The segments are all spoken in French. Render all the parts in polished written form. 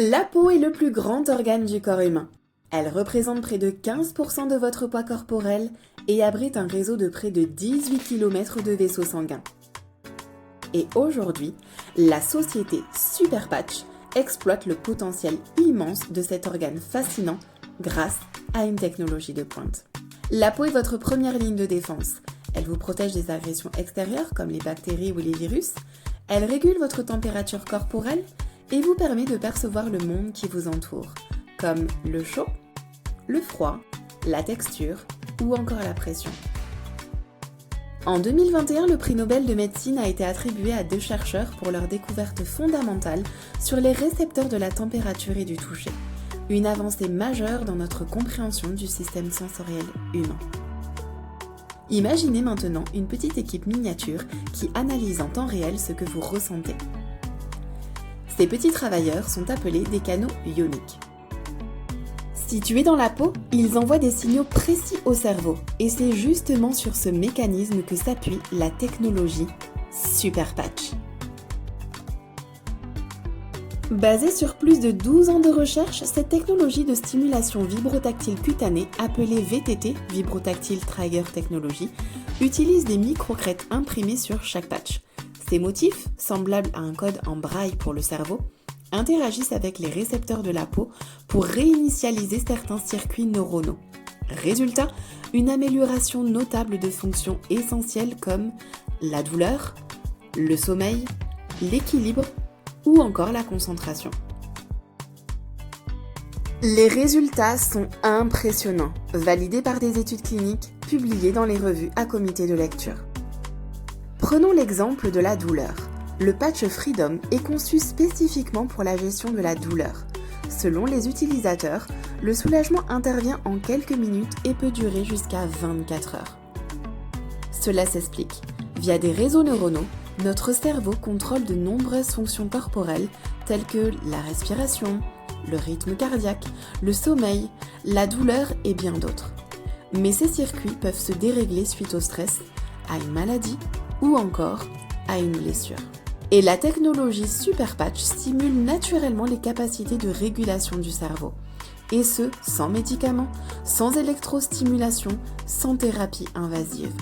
La peau est le plus grand organe du corps humain. Elle représente près de 15% de votre poids corporel et abrite un réseau de près de 18 km de vaisseaux sanguins. Et aujourd'hui, la société Superpatch exploite le potentiel immense de cet organe fascinant grâce à une technologie de pointe. La peau est votre première ligne de défense. Elle vous protège des agressions extérieures comme les bactéries ou les virus. Elle régule votre température corporelle et vous permet de percevoir le monde qui vous entoure, comme le chaud, le froid, la texture ou encore la pression. En 2021, le prix Nobel de médecine a été attribué à 2 chercheurs pour leur découverte fondamentale sur les récepteurs de la température et du toucher, une avancée majeure dans notre compréhension du système sensoriel humain. Imaginez maintenant une petite équipe miniature qui analyse en temps réel ce que vous ressentez. Ces petits travailleurs sont appelés des canaux ioniques. Situés dans la peau, ils envoient des signaux précis au cerveau et c'est justement sur ce mécanisme que s'appuie la technologie Superpatch. Basée sur plus de 12 ans de recherche, cette technologie de stimulation vibrotactile cutanée, appelée VTT, Vibrotactile Trigger Technology, utilise des microcrêtes imprimées sur chaque patch. Ces motifs, semblables à un code en braille pour le cerveau, interagissent avec les récepteurs de la peau pour réinitialiser certains circuits neuronaux. Résultat, une amélioration notable de fonctions essentielles comme la douleur, le sommeil, l'équilibre ou encore la concentration. Les résultats sont impressionnants, validés par des études cliniques publiées dans les revues à comité de lecture. Prenons l'exemple de la douleur. Le patch Freedom est conçu spécifiquement pour la gestion de la douleur. Selon les utilisateurs, le soulagement intervient en quelques minutes et peut durer jusqu'à 24 heures. Cela s'explique. Via des réseaux neuronaux, notre cerveau contrôle de nombreuses fonctions corporelles telles que la respiration, le rythme cardiaque, le sommeil, la douleur et bien d'autres. Mais ces circuits peuvent se dérégler suite au stress, à une maladie ou encore à une blessure. Et la technologie Superpatch stimule naturellement les capacités de régulation du cerveau. Et ce, sans médicaments, sans électrostimulation, sans thérapie invasive.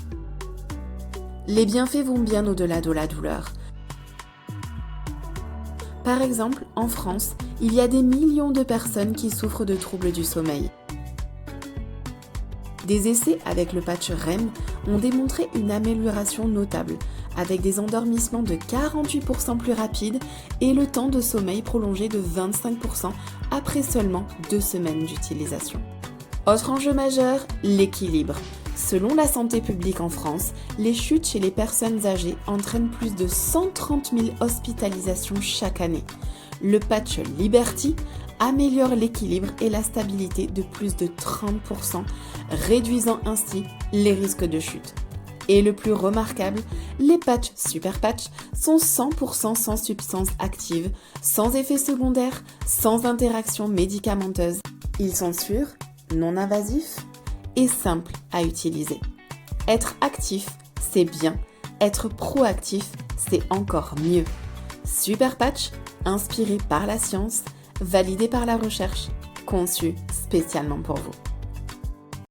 Les bienfaits vont bien au-delà de la douleur. Par exemple, en France, il y a des millions de personnes qui souffrent de troubles du sommeil. Des essais avec le patch REM ont démontré une amélioration notable, avec des endormissements de 48% plus rapides et le temps de sommeil prolongé de 25% après seulement 2 semaines d'utilisation. Autre enjeu majeur, l'équilibre. Selon la santé publique en France, les chutes chez les personnes âgées entraînent plus de 130 000 hospitalisations chaque année. Le patch Liberty améliore l'équilibre et la stabilité de plus de 30%, réduisant ainsi les risques de chute. Et le plus remarquable, les patchs Superpatch sont 100% sans substance active, sans effets secondaires, sans interaction médicamenteuse. Ils sont sûrs, non invasifs et simples à utiliser. Être actif, c'est bien. Être proactif, c'est encore mieux. Superpatch, inspiré par la science, validé par la recherche, conçu spécialement pour vous.